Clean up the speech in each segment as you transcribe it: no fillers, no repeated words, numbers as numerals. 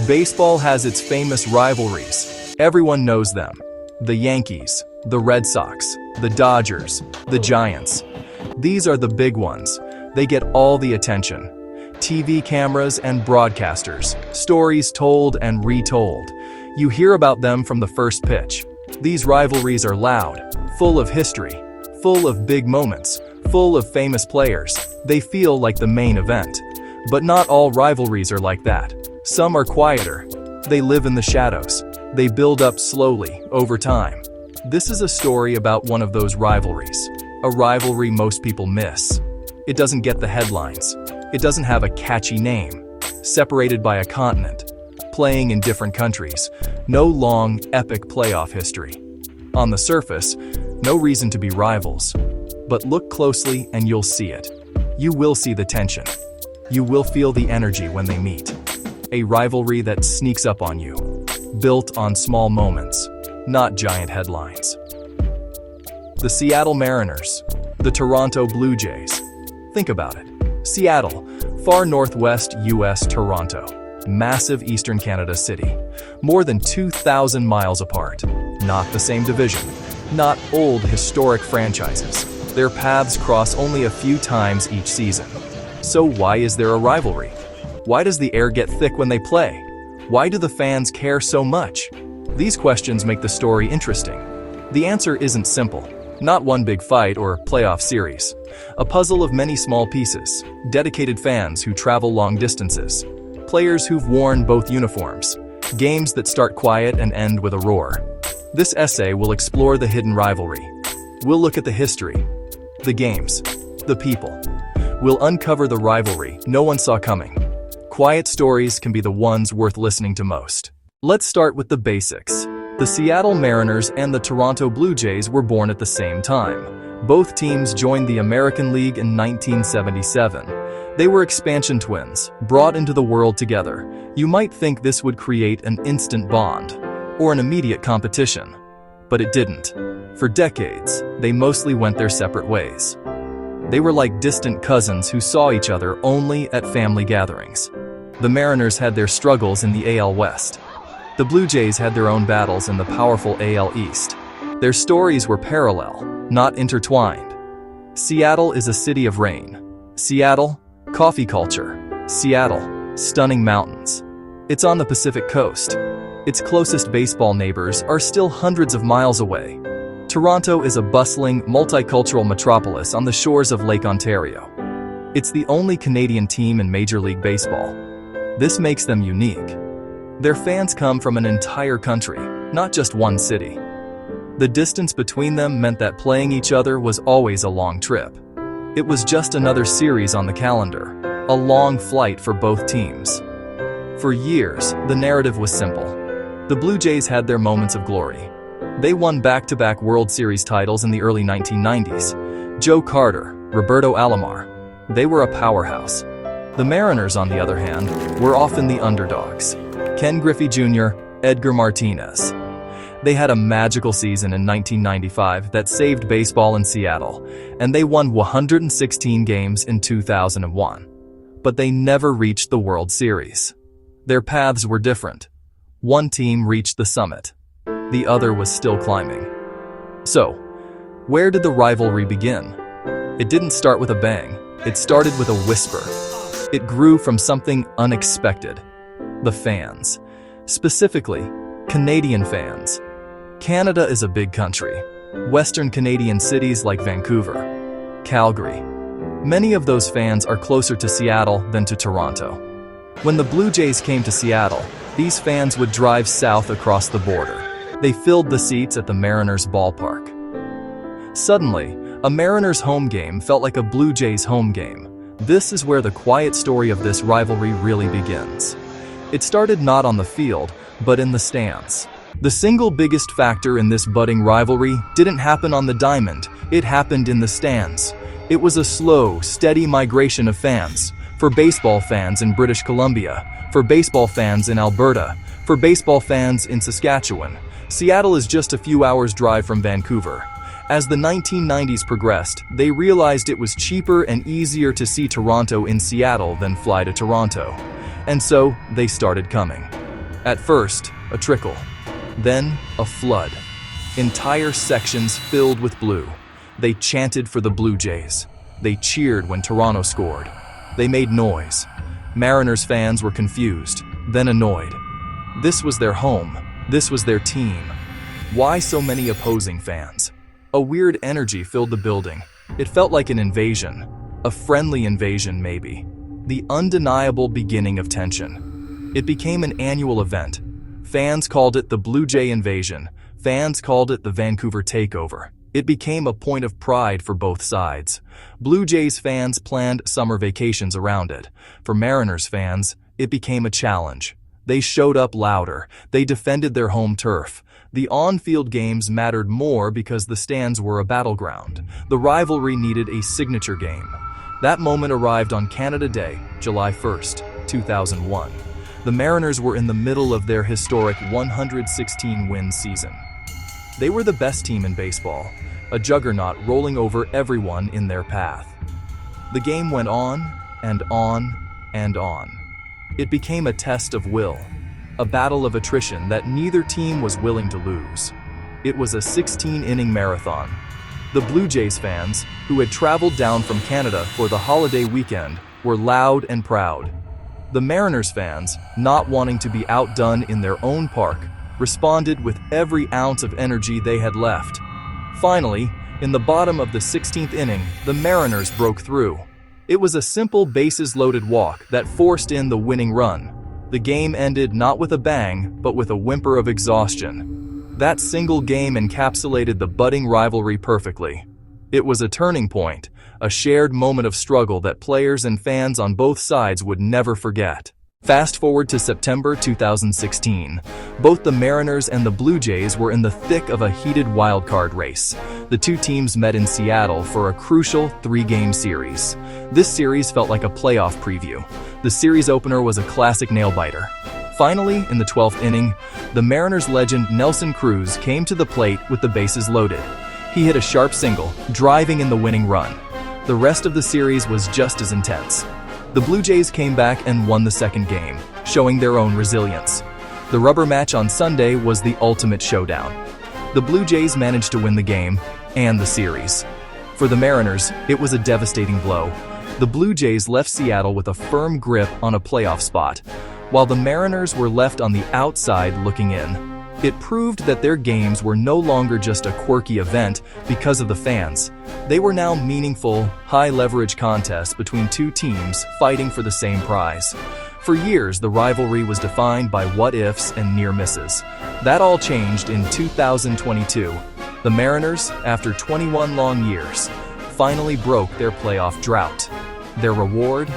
Baseball has its famous rivalries. Everyone knows them. The Yankees, the Red Sox, the Dodgers, the Giants. These are the big ones. They get all the attention. TV cameras and broadcasters, stories told and retold. You hear about them from the first pitch. These rivalries are loud, full of history, full of big moments, full of famous players. They feel like the main event. But not all rivalries are like that. Some are quieter. They live in the shadows. They build up slowly, over time. This is a story about one of those rivalries. A rivalry most people miss. It doesn't get the headlines. It doesn't have a catchy name. Separated by a continent. Playing in different countries. No long, epic playoff history. On the surface, no reason to be rivals. But look closely and you'll see it. You will see the tension. You will feel the energy when they meet. A rivalry that sneaks up on you. Built on small moments, not giant headlines. The Seattle Mariners. The Toronto Blue Jays. Think about it. Seattle, far northwest U.S. Toronto. Massive eastern Canada city. More than 2,000 miles apart. Not the same division. Not old historic franchises. Their paths cross only a few times each season. So why is there a rivalry? Why does the air get thick when they play? Why do the fans care so much? These questions make the story interesting. The answer isn't simple. Not one big fight or playoff series. A puzzle of many small pieces. Dedicated fans who travel long distances. Players who've worn both uniforms. Games that start quiet and end with a roar. This essay will explore the hidden rivalry. We'll look at the history, the games, the people. We'll uncover the rivalry no one saw coming. Quiet stories can be the ones worth listening to most. Let's start with the basics. The Seattle Mariners and the Toronto Blue Jays were born at the same time. Both teams joined the American League in 1977. They were expansion twins, brought into the world together. You might think this would create an instant bond, or an immediate competition. But it didn't. For decades, they mostly went their separate ways. They were like distant cousins who saw each other only at family gatherings. The Mariners had their struggles in the AL West. The Blue Jays had their own battles in the powerful AL East. Their stories were parallel, not intertwined. Seattle is a city of rain. Seattle, coffee culture. Seattle, stunning mountains. It's on the Pacific Coast. Its closest baseball neighbors are still hundreds of miles away. Toronto is a bustling, multicultural metropolis on the shores of Lake Ontario. It's the only Canadian team in Major League Baseball. This makes them unique. Their fans come from an entire country, not just one city. The distance between them meant that playing each other was always a long trip. It was just another series on the calendar, a long flight for both teams. For years, the narrative was simple. The Blue Jays had their moments of glory. They won back-to-back World Series titles in the early 1990s. Joe Carter, Roberto Alomar. They were a powerhouse. The Mariners, on the other hand, were often the underdogs. Ken Griffey Jr., Edgar Martinez. They had a magical season in 1995 that saved baseball in Seattle, and they won 116 games in 2001. But they never reached the World Series. Their paths were different. One team reached the summit. The other was still climbing. So, where did the rivalry begin? It didn't start with a bang. It started with a whisper. It grew from something unexpected. The fans. Specifically, Canadian fans. Canada is a big country. Western Canadian cities like Vancouver, Calgary. Many of those fans are closer to Seattle than to Toronto. When the Blue Jays came to Seattle, these fans would drive south across the border. They filled the seats at the Mariners ballpark. Suddenly, a Mariners home game felt like a Blue Jays home game. This is where the quiet story of this rivalry really begins. It started not on the field, but in the stands. The single biggest factor in this budding rivalry didn't happen on the diamond, it happened in the stands. It was a slow, steady migration of fans. For baseball fans in British Columbia, for baseball fans in Alberta, for baseball fans in Saskatchewan. Seattle is just a few hours' drive from Vancouver. As the 1990s progressed, they realized it was cheaper and easier to see Toronto in Seattle than fly to Toronto. And so, they started coming. At first, a trickle. Then, a flood. Entire sections filled with blue. They chanted for the Blue Jays. They cheered when Toronto scored. They made noise. Mariners fans were confused, then annoyed. This was their home. This was their team. Why so many opposing fans? A weird energy filled the building. It felt like an invasion. A friendly invasion, maybe. The undeniable beginning of tension. It became an annual event. Fans called it the Blue Jay Invasion. Fans called it the Vancouver Takeover. It became a point of pride for both sides. Blue Jays fans planned summer vacations around it. For Mariners fans, it became a challenge. They showed up louder. They defended their home turf. The on-field games mattered more because the stands were a battleground. The rivalry needed a signature game. That moment arrived on Canada Day, July 1st, 2001. The Mariners were in the middle of their historic 116-win season. They were the best team in baseball, a juggernaut rolling over everyone in their path. The game went on and on and on. It became a test of will, a battle of attrition that neither team was willing to lose. It was a 16-inning marathon. The Blue Jays fans, who had traveled down from Canada for the holiday weekend, were loud and proud. The Mariners fans, not wanting to be outdone in their own park, responded with every ounce of energy they had left. Finally, in the bottom of the 16th inning, the Mariners broke through. It was a simple bases-loaded walk that forced in the winning run. The game ended not with a bang, but with a whimper of exhaustion. That single game encapsulated the budding rivalry perfectly. It was a turning point, a shared moment of struggle that players and fans on both sides would never forget. Fast forward to September 2016. Both the Mariners and the Blue Jays were in the thick of a heated wildcard race. The two teams met in Seattle for a crucial 3-game series. This series felt like a playoff preview. The series opener was a classic nail-biter. Finally, in the 12th inning, the Mariners legend Nelson Cruz came to the plate with the bases loaded. He hit a sharp single, driving in the winning run. The rest of the series was just as intense. The Blue Jays came back and won the second game, showing their own resilience. The rubber match on Sunday was the ultimate showdown. The Blue Jays managed to win the game and the series. For the Mariners, it was a devastating blow. The Blue Jays left Seattle with a firm grip on a playoff spot, while the Mariners were left on the outside looking in. It proved that their games were no longer just a quirky event because of the fans. They were now meaningful, high-leverage contests between two teams fighting for the same prize. For years, the rivalry was defined by what-ifs and near misses. That all changed in 2022. The Mariners, after 21 long years, finally broke their playoff drought. Their reward?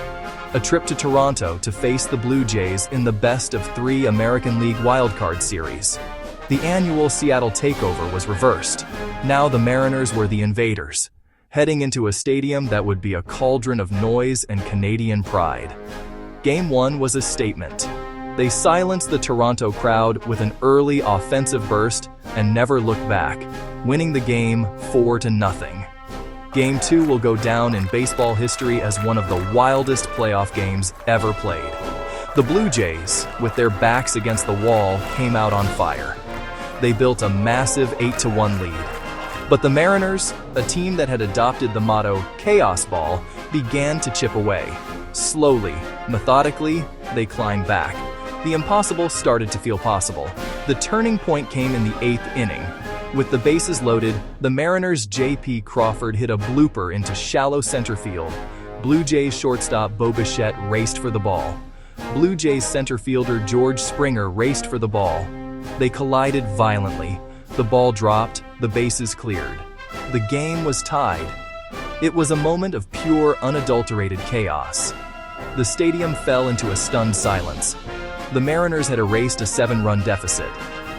A trip to Toronto to face the Blue Jays in the best-of-3 American League Wildcard series. The annual Seattle Takeover was reversed. Now the Mariners were the invaders, heading into a stadium that would be a cauldron of noise and Canadian pride. Game 1 was a statement. They silenced the Toronto crowd with an early offensive burst and never looked back, winning the game 4-0. Game 2 will go down in baseball history as one of the wildest playoff games ever played. The Blue Jays, with their backs against the wall, came out on fire. They built a massive 8-1 lead. But the Mariners, a team that had adopted the motto "Chaos Ball," began to chip away. Slowly, methodically, they climbed back. The impossible started to feel possible. The turning point came in the 8th inning. With the bases loaded, the Mariners' J.P. Crawford hit a blooper into shallow center field. Blue Jays shortstop Bo Bichette raced for the ball. Blue Jays center fielder George Springer raced for the ball. They collided violently. The ball dropped, the bases cleared. The game was tied. It was a moment of pure, unadulterated chaos. The stadium fell into a stunned silence. The Mariners had erased a 7-run deficit.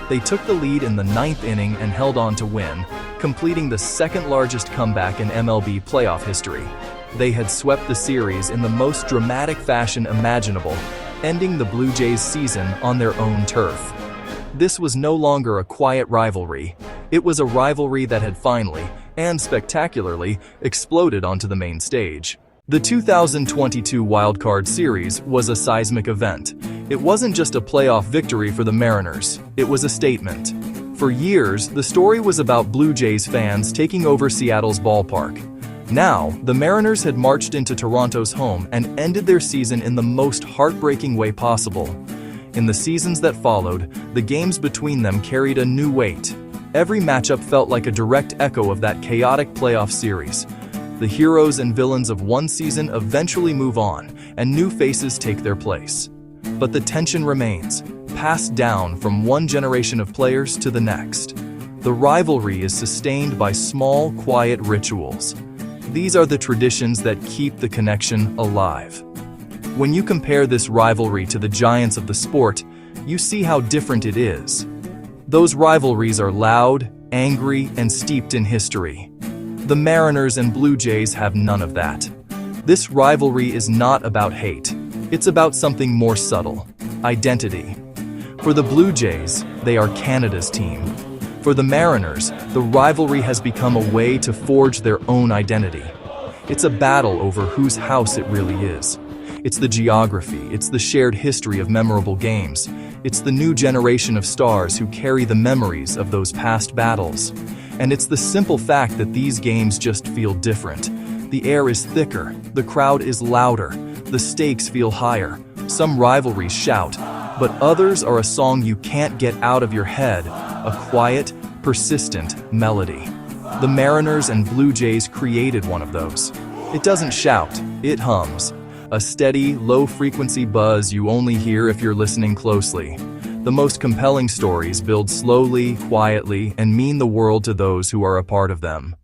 They took the lead in the 9th inning and held on to win, completing the second-largest comeback in MLB playoff history. They had swept the series in the most dramatic fashion imaginable, ending the Blue Jays' season on their own turf. This was no longer a quiet rivalry. It was a rivalry that had finally, and spectacularly, exploded onto the main stage. The 2022 Wildcard Series was a seismic event. It wasn't just a playoff victory for the Mariners, it was a statement. For years, the story was about Blue Jays fans taking over Seattle's ballpark. Now, the Mariners had marched into Toronto's home and ended their season in the most heartbreaking way possible. In the seasons that followed, the games between them carried a new weight. Every matchup felt like a direct echo of that chaotic playoff series. The heroes and villains of one season eventually move on, and new faces take their place. But the tension remains, passed down from one generation of players to the next. The rivalry is sustained by small, quiet rituals. These are the traditions that keep the connection alive. When you compare this rivalry to the giants of the sport, you see how different it is. Those rivalries are loud, angry, and steeped in history. The Mariners and Blue Jays have none of that. This rivalry is not about hate. It's about something more subtle: identity. For the Blue Jays, they are Canada's team. For the Mariners, the rivalry has become a way to forge their own identity. It's a battle over whose house it really is. It's the geography, it's the shared history of memorable games. It's the new generation of stars who carry the memories of those past battles. And it's the simple fact that these games just feel different. The air is thicker, the crowd is louder, the stakes feel higher. Some rivalries shout, but others are a song you can't get out of your head, a quiet, persistent melody. The Mariners and Blue Jays created one of those. It doesn't shout, it hums. A steady, low-frequency buzz you only hear if you're listening closely. The most compelling stories build slowly, quietly, and mean the world to those who are a part of them.